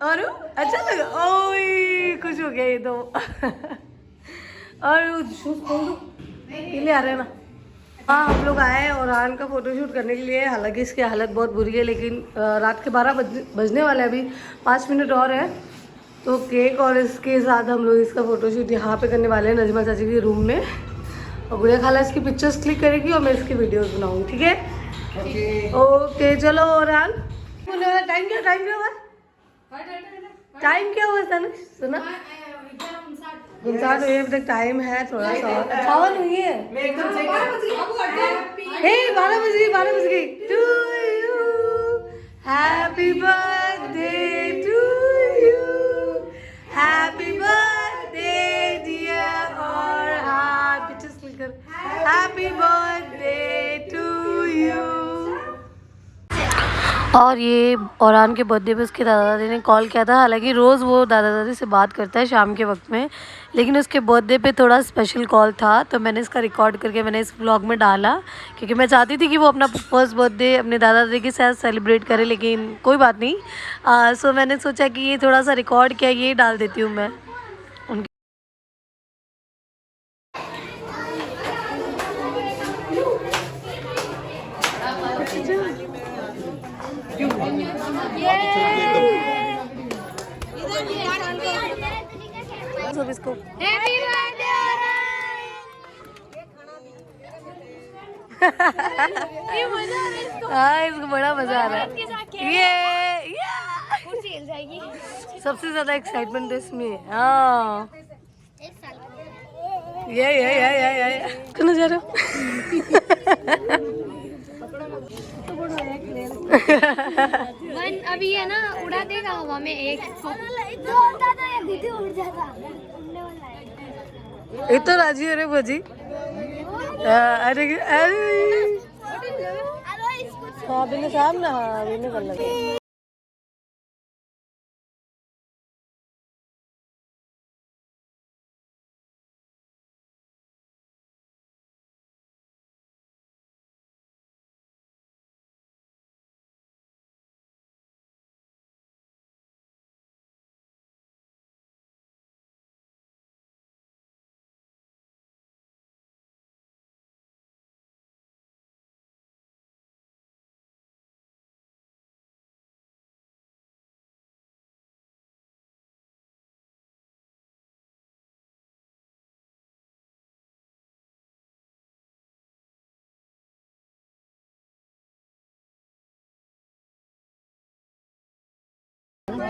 और अच्छा लगा, ओए खुश हो गया ये तो। और शूज खोल दो, पीले आ रहे हैं ना। हाँ हम लोग आए हैं ओरान का फ़ोटोशूट करने के लिए। हालांकि इसकी हालत बहुत बुरी है, लेकिन रात के 12 बजने वाले हैं, अभी 5 मिनट और है। तो केक और इसके साथ हम लोग इसका फ़ोटोशूट यहाँ पे करने वाले हैं, नजमा चाची के रूम में। और गुड़िया खाला इसकी पिक्चर्स क्लिक करेगी और मैं इसकी वीडियोस बनाऊंगी, ठीक है? ओके चलो ओरान। बोलने वाला टाइम क्या, टाइम क्या हुआ, टाइम क्या हुआ था ना, सुना 59 हुई है अभी तक, टाइम है थोड़ा सा, 58 हुई है। हे 12 बज गई, 12 बज गई। To you happy birthday, to you happy birthday dear, और हाथ पिक्चर्स क्लिक कर, हैप्पी बर्थडे टू यू। और ये औरान के बर्थडे पे उसके दादा दादी ने कॉल किया था। हालांकि रोज़ वो दादा दादी से बात करता है शाम के वक्त में, लेकिन उसके बर्थडे पे थोड़ा स्पेशल कॉल था, तो मैंने इसका रिकॉर्ड करके मैंने इस व्लॉग में डाला, क्योंकि मैं चाहती थी कि वो अपना फर्स्ट बर्थडे अपने दादा दादी के साथ सेलिब्रेट करे, लेकिन कोई बात नहीं। सो मैंने सोचा कि ये थोड़ा सा रिकॉर्ड किया, ये डाल देती हूँ मैं उनके। सब इसको हाँ इसको बड़ा मजा आ रहा है। ये सबसे ज्यादा एक्साइटमेंट तो इसमें है। हाँ ये कहाँ जा रहे हो? अभी है ना, उड़ा देगा हवा में एक उड़ जाता। ये तो राजी हो रहे भजी। अरे अरे हाँ बिना सामने, हाँ बिना कर लगे।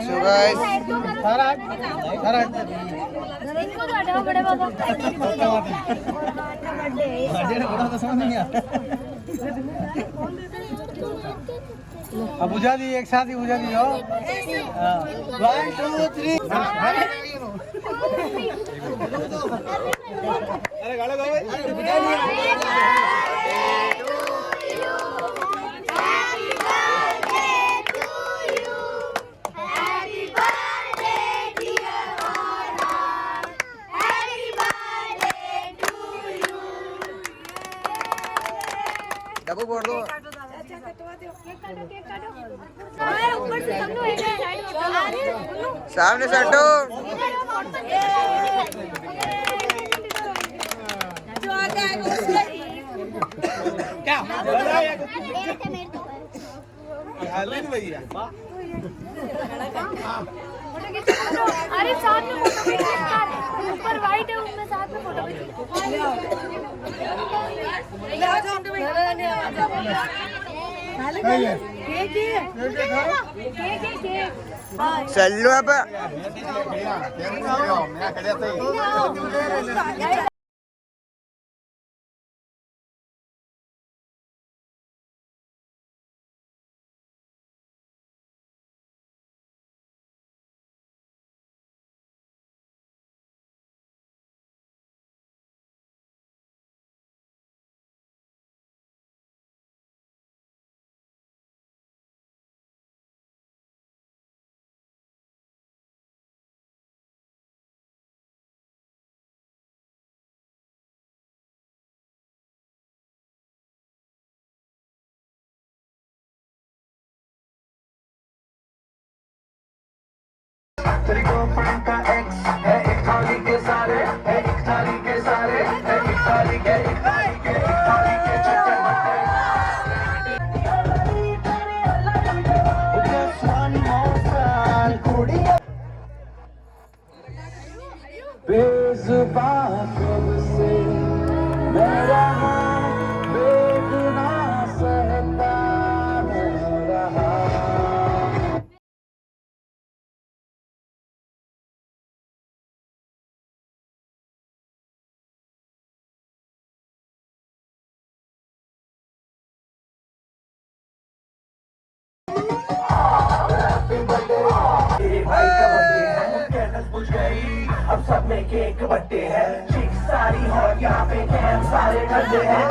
So guys, अब बुझा दी, एक साथ ही बुझा दी हो। 1 2 3 अरे गाड़ो गाओ, अरे बुझा दिया। डब्बू बोल दो। सामने सटो। क्या भैया, अरे साथ में ऊपर वाइट है, उसमें साथ में फोटो चलो अब तेरी गर्लफ्रेंड का एक्स है एक थाली के सारे, है एक थाली के सारे, है एक थाली के, एक थाली के, एक थाली के चक्कर बट्टे। Just one more time, कुड़िया बेजुबां कब से मेरा बेगुनाह सहता मैं रहा। भाई का बर्थडे है, कैंडल्स बुझ गई, अब सब में केक बट्टे हैं, चिक सारी हॉट यहाँ पे कैंप सारे ठंडे हैं।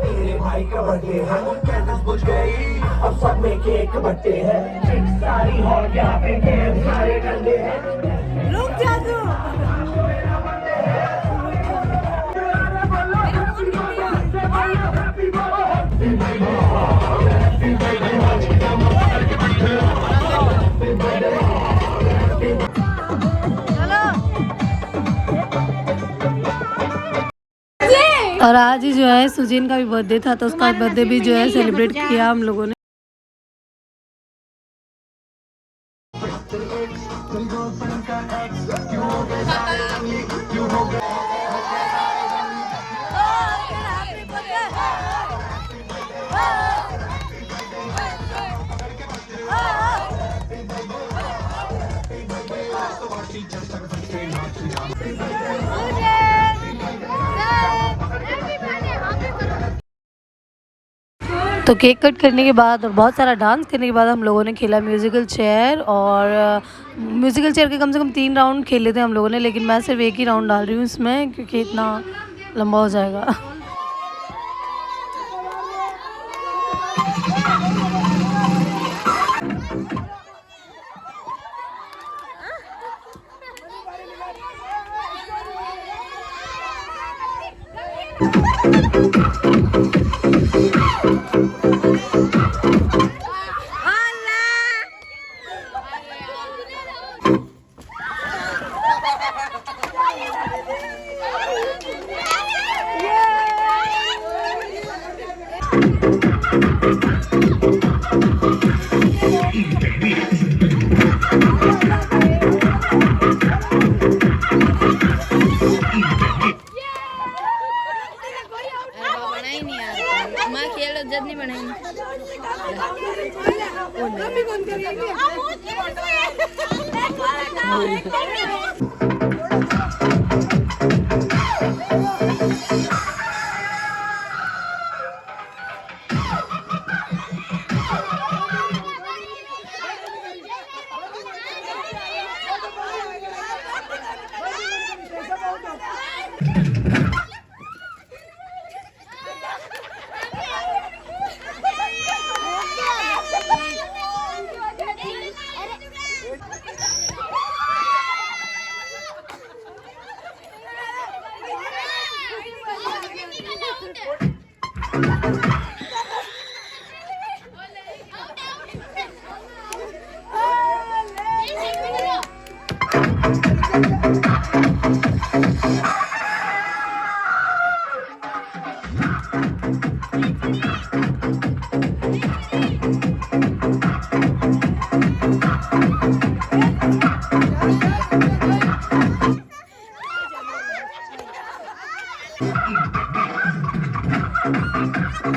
तेरे भाई का बर्थडे है, कैंडल्स बुझ गई, अब सब में केक बट्टे हैं, चिक सारी हॉट यहाँ पे कैंप सारे ठंडे हैं। रुक जा तू। और आज ही जो है सुजीन का भी बर्थडे था, तो उसका बर्थडे भी जो है सेलिब्रेट किया हम लोगों ने। तो केक कट करने के बाद और बहुत सारा डांस करने के बाद हम लोगों ने खेला म्यूज़िकल चेयर। और म्यूज़िकल चेयर के कम से कम 3 राउंड खेले थे हम लोगों ने, लेकिन मैं सिर्फ एक ही राउंड डाल रही हूँ इसमें क्योंकि इतना लंबा हो जाएगा। चलो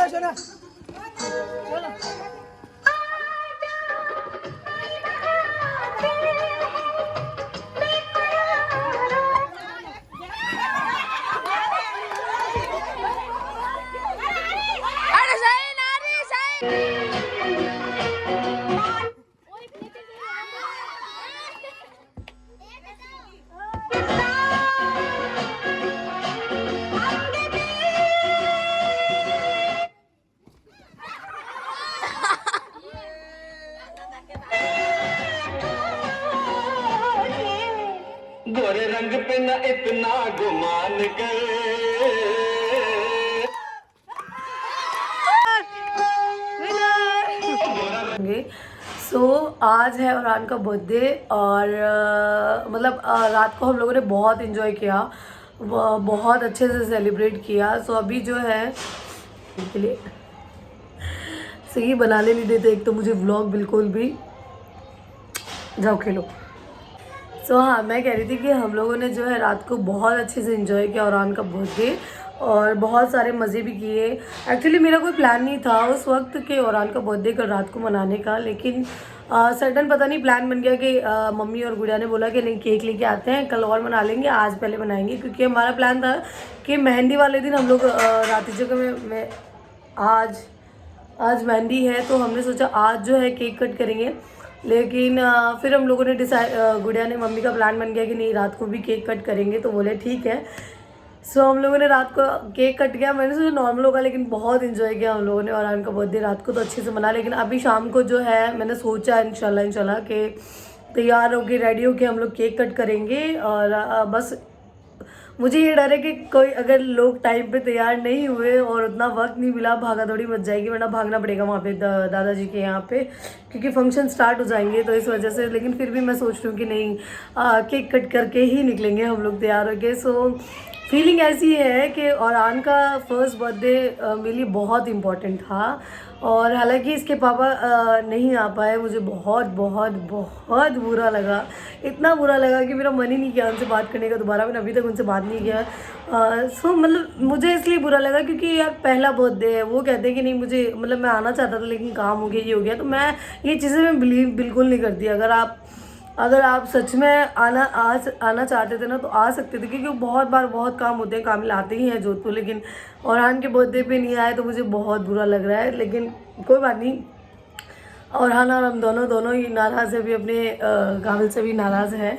चलो चलो गोरे रंग पे न इतना गुमान कर सो आज है औरान का बर्थडे और मतलब रात को हम लोगों ने बहुत इन्जॉय किया, बहुत अच्छे से सेलिब्रेट किया। सो अभी जो है के लिए सही बनाने नहीं देते एक तो मुझे व्लॉग बिल्कुल भी। जाओ खेलो। सो हाँ, मैं कह रही थी कि हम लोगों ने जो है रात को बहुत अच्छे से इन्जॉय किया औरान का बर्थडे और बहुत सारे मज़े भी किए। एक्चुअली मेरा कोई प्लान नहीं था उस वक्त कि औरान का बर्थडे कल रात को मनाने का, लेकिन सडन पता नहीं प्लान बन गया कि मम्मी और गुड़िया ने बोला कि नहीं केक लेके आते हैं, कल और मना लेंगे, आज पहले मनाएंगे। क्योंकि हमारा प्लान था कि मेहंदी वाले दिन हम लोग रात जगह में आज मेहंदी है तो हमने सोचा आज जो है केक कट करेंगे। लेकिन फिर हम लोगों ने गुड़िया ने मम्मी का प्लान बन गया कि नहीं रात को भी केक कट करेंगे, तो बोले ठीक है। सो हम लोगों ने रात को केक कट किया। मैंने सोचा नॉर्मल होगा लेकिन बहुत इन्जॉय किया हम लोगों ने और उनका बर्थडे रात को तो अच्छे से मना। लेकिन अभी शाम को जो है मैंने सोचा इंशाल्लाह कि तैयार होके रेडी होके हम लोग केक कट करेंगे। और बस मुझे ये डर है कि कोई अगर लोग टाइम पे तैयार नहीं हुए और उतना वक्त नहीं मिला, भागा दौड़ी मच जाएगी, वरना भागना पड़ेगा वहाँ पे दादाजी के यहाँ पे क्योंकि फंक्शन स्टार्ट हो जाएंगे तो इस वजह से। लेकिन फिर भी मैं सोच रही हूँ कि नहीं केक कट करके ही निकलेंगे हम लोग तैयार होके। सो फीलिंग ऐसी है कि औरान का फर्स्ट बर्थडे मेरे लिए बहुत इम्पोर्टेंट था और हालांकि इसके पापा नहीं आ पाए। मुझे बहुत बहुत बहुत बुरा लगा, इतना बुरा लगा कि मेरा मन ही नहीं किया उनसे बात करने का दोबारा। मैंने अभी तक उनसे बात नहीं किया। सो मतलब मुझे इसलिए बुरा लगा क्योंकि यार पहला बर्थडे है। वो कहते हैं कि नहीं मुझे मतलब मैं आना चाहता था लेकिन काम हो गया, ये हो गया। तो मैं ये चीज़ें मैं बिलीव बिल्कुल नहीं करती। अगर आप सच में आना चाहते थे ना तो आ सकते थे क्योंकि बहुत बार बहुत काम होते हैं, कामिल आते ही हैं जोधपुर। लेकिन औरहान के बर्थडे पे नहीं आए तो मुझे बहुत बुरा लग रहा है। लेकिन कोई बात नहीं, औरहान और हम दोनों ही नाराज़ है, भी अपने कामिल से भी नाराज़ है।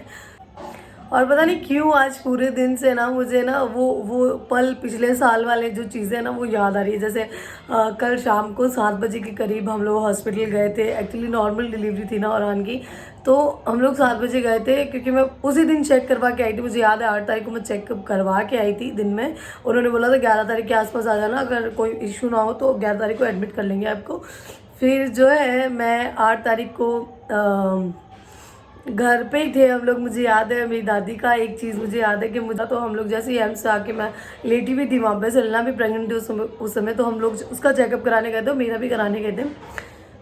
और पता नहीं क्यों आज पूरे दिन से ना मुझे ना वो पल पिछले साल वाले जो चीज़ें ना वो याद आ रही है। जैसे कल शाम को 7 बजे के करीब हम लोग हॉस्पिटल गए थे। एक्चुअली नॉर्मल डिलीवरी थी ना औरहान की, तो हम लोग 7 बजे गए थे क्योंकि मैं उसी दिन चेक करवा के आई थी। मुझे याद है 8 तारीख को मैं चेकअप करवा के आई थी दिन में। उन्होंने बोला था 11 तारीख के आसपास आ जाना, अगर कोई इशू ना हो तो 11 तारीख को एडमिट कर लेंगे आपको। फिर जो है मैं 8 तारीख को घर पे ही थे हम लोग। मुझे याद है मेरी दादी का एक चीज़ मुझे याद है कि मुझे तो हम लोग जैसे ही एम्स से आके मैं लेटी हुई थी वहाँ पे, सलना भी प्रेग्नेंट थी उस समय तो हम लोग उसका चेकअप कराने गए थे, मेरा भी कराने गए थे।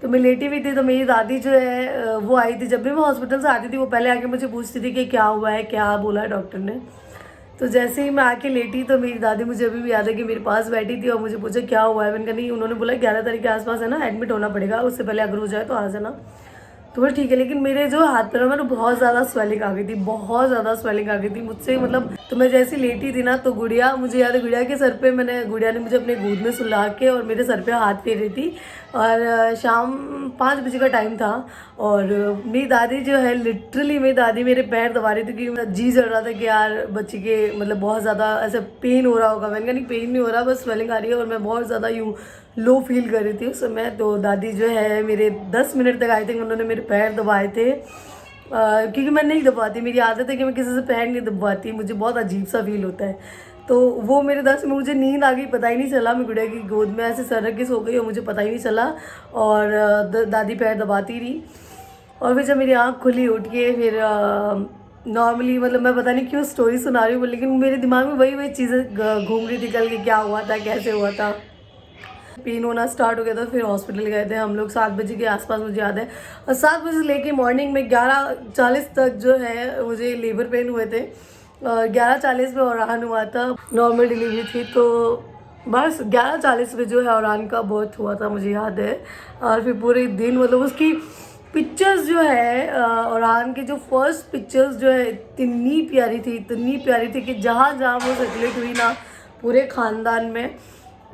तो मैं लेटी हुई थी तो मेरी दादी जो है वो आई थी। जब भी मैं हॉस्पिटल से आती थी वो पहले आके मुझे पूछती थी कि क्या हुआ है, क्या बोला है डॉक्टर ने। तो जैसे ही मैं आके लेटी तो मेरी दादी मुझे अभी भी याद है कि मेरे पास बैठी थी और मुझे पूछा क्या हुआ है। मैंने कहा नहीं, उन्होंने बोला 11 तारीख के आसपास है ना एडमिट होना पड़ेगा, उससे पहले अगर हो जाए तो आ जाना। तो फिर ठीक है। लेकिन मेरे जो हाथ पैरों में बहुत ज़्यादा स्वेलिंग आ गई थी, बहुत ज़्यादा स्वेलिंग आ गई थी मुझसे। मतलब तो मैं जैसे लेटी थी ना तो गुड़िया, मुझे याद है गुड़िया के सर पे गुड़िया ने मुझे अपने गोद में सुला के और मेरे सर पे हाथ फेर रही थी। और शाम 5 बजे का टाइम था और मेरी दादी जो है लिटरली मेरी दादी मेरे पैर दबा रही थी क्योंकि जी जल रहा था कि यार बच्ची के मतलब बहुत ज़्यादा ऐसे पेन हो रहा होगा। मैंने कहा नहीं पेन नहीं हो रहा, बस स्वेलिंग आ रही है। और मैं बहुत ज़्यादा यूँ लो फील कर रही थी उस समय। तो दादी जो है मेरे 10 मिनट तक आई थिंक उन्होंने मेरे पैर दबाए थे क्योंकि मैं नहीं दबाती, मेरी आदत है कि मैं किसी से पैर नहीं दबाती, मुझे बहुत अजीब सा फील होता है। तो वो मेरे 10 में मुझे नींद आ गई, पता ही नहीं चला। मैं गुड़िया की गोद में ऐसे सर रख के सो गई और मुझे पता ही नहीं चला और दादी पैर दबाती रही। और फिर जब मेरी आँख खुली उठ के फिर नॉर्मली मतलब मैं पता नहीं क्यों स्टोरी सुना रही हूँ, लेकिन मेरे दिमाग में वही चीज़ें घूम रही थी कल कि क्या हुआ था, कैसे हुआ था। पेन होना स्टार्ट हो गया था, फिर हॉस्पिटल गए थे हम लोग 7 बजे के आसपास, मुझे याद है। और 7 बजे से लेके मॉर्निंग में 11:40 तक जो है मुझे लेबर पेन हुए थे। 11:40 में औरान हुआ था, नॉर्मल डिलीवरी थी। तो बस 11:40 में जो है औरान का बर्थ हुआ था, मुझे याद है। और फिर पूरे दिन मतलब उसकी पिक्चर्स जो है औरान के जो फर्स्ट पिक्चर्स जो है इतनी प्यारी थी कि जहाँ जहाँ वो सर्कुलेट हुई ना पूरे ख़ानदान में,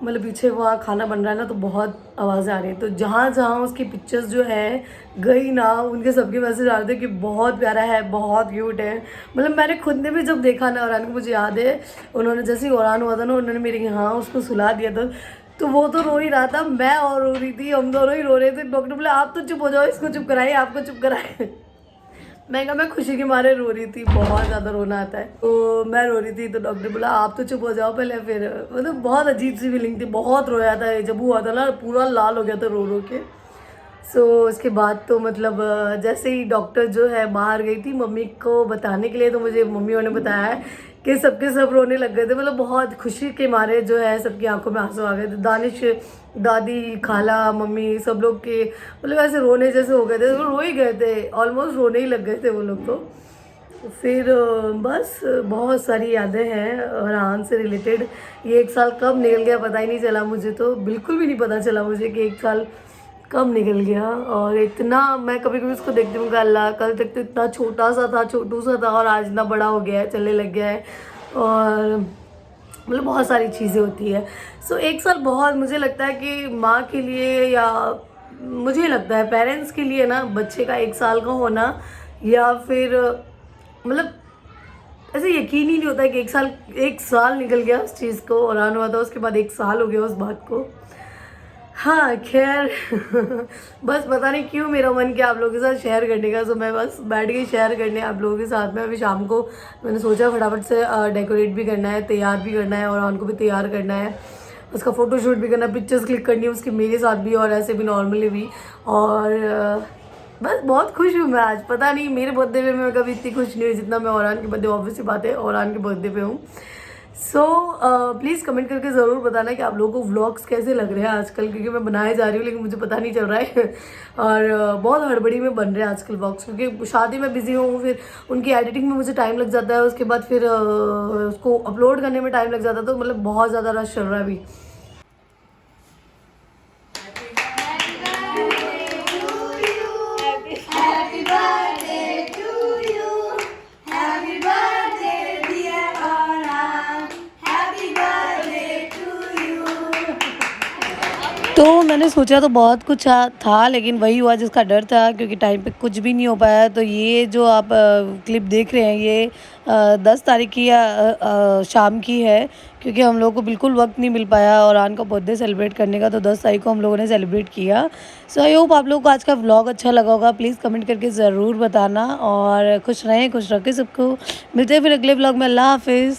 मतलब पीछे वहाँ खाना बन रहा है ना तो बहुत आवाज़ें आ रही है, तो जहाँ जहाँ उसकी पिक्चर्स जो है गई ना उनके सबके मैसेज आ रहे थे कि बहुत प्यारा है, बहुत क्यूट है। मतलब मैंने खुद ने भी जब देखा ना औरान को, मुझे याद है उन्होंने जैसे ही औरान हुआ था ना उन्होंने मेरे यहाँ उसको सुला दिया था, तो वो तो रो ही रहा था, मैं और रो रही थी, हम दोनों ही रो रहे थे। डॉक्टर बोले आप तो चुप हो जाओ, इसको चुप कराइए, आपको चुप कराए। मैं कहा मैं खुशी के मारे रो रही थी, बहुत ज़्यादा रोना आता है, तो मैं रो रही थी। तो डॉक्टर बोला आप तो चुप हो जाओ पहले। फिर मतलब बहुत अजीब सी फीलिंग थी, बहुत रोया था जब हुआ था ना, पूरा लाल हो गया था रो रो के। सो उसके बाद तो मतलब जैसे ही डॉक्टर जो है बाहर गई थी मम्मी को बताने के लिए, तो मुझे मम्मियों ने बताया है कि सबके सब रोने लग गए थे। मतलब बहुत खुशी के मारे जो है सबकी आंखों में आंसू आ गए थे। दानिश, दादी, खाला, मम्मी सब लोग के मतलब ऐसे रोने जैसे हो गए थे, वो रो ही गए थे, ऑलमोस्ट रोने ही लग गए थे वो लोग। तो फिर बस बहुत सारी यादें हैं औरान से रिलेटेड। ये 1 साल कब निकल गया पता ही नहीं चला मुझे, तो बिल्कुल भी नहीं पता चला मुझे कि 1 साल कब निकल गया। और इतना मैं कभी कभी उसको देखती हूँ कि अल्लाह, कल तक तो इतना छोटा सा था, छोटू सा था, और आज इतना बड़ा हो गया है, चलने लग गया है। और मतलब बहुत सारी चीज़ें होती है। सो 1 साल बहुत, मुझे लगता है कि माँ के लिए या मुझे लगता है पेरेंट्स के लिए ना बच्चे का 1 साल का होना, या फिर मतलब ऐसे यकीन ही नहीं होता है कि 1 साल निकल गया उस चीज़ को। औरान हुआ था उसके बाद 1 साल हो गया उस बात को। हाँ खैर बस पता नहीं क्यों मेरा मन किया आप लोगों के साथ शेयर करने का, तो मैं बस बैठ गई शेयर करने आप लोगों के साथ में। अभी शाम को मैंने सोचा फटाफट से डेकोरेट भी करना है, तैयार भी करना है, और उनको भी तैयार करना है, उसका फ़ोटोशूट भी करना है, पिक्चर्स क्लिक करनी है उसकी मेरे साथ भी और ऐसे भी नॉर्मली भी। और बस बहुत खुश हूँ मैं आज। पता नहीं मेरे बर्थडे पे मैं कभी इतनी खुश नहीं हुई जितना मैं औरान के बर्थडे, ऑब्वियस सी बात है औरान के बर्थडे पे हूँ। सो प्लीज़ कमेंट करके ज़रूर बताना कि आप लोगों को व्लॉग्स कैसे लग रहे हैं आजकल, क्योंकि मैं बनाए जा रही हूँ लेकिन मुझे पता नहीं चल रहा है। और बहुत हड़बड़ी में बन रहे हैं आजकल व्लॉग्स, क्योंकि शादी में बिजी हूँ, फिर उनकी एडिटिंग में मुझे टाइम लग जाता है, उसके बाद फिर उसको अपलोड करने में टाइम लग जाता है, तो मतलब बहुत ज़्यादा रश चल रहा है अभी। तो मैंने सोचा तो बहुत कुछ था, लेकिन वही हुआ जिसका डर था, क्योंकि टाइम पे कुछ भी नहीं हो पाया। तो ये जो आप क्लिप देख रहे हैं ये 10 तारीख की या शाम की है, क्योंकि हम लोगों को बिल्कुल वक्त नहीं मिल पाया औरान का बर्थडे सेलिब्रेट करने का। तो 10 तारीख को हम लोगों ने सेलिब्रेट किया। सो आई होप आप लोगों को आज का व्लॉग अच्छा लगा होगा। प्लीज़ कमेंट करके ज़रूर बताना, और खुश रहें, खुश रखें सबको। मिलते हैं फिर अगले व्लॉग में। अल्लाह हाफिज़।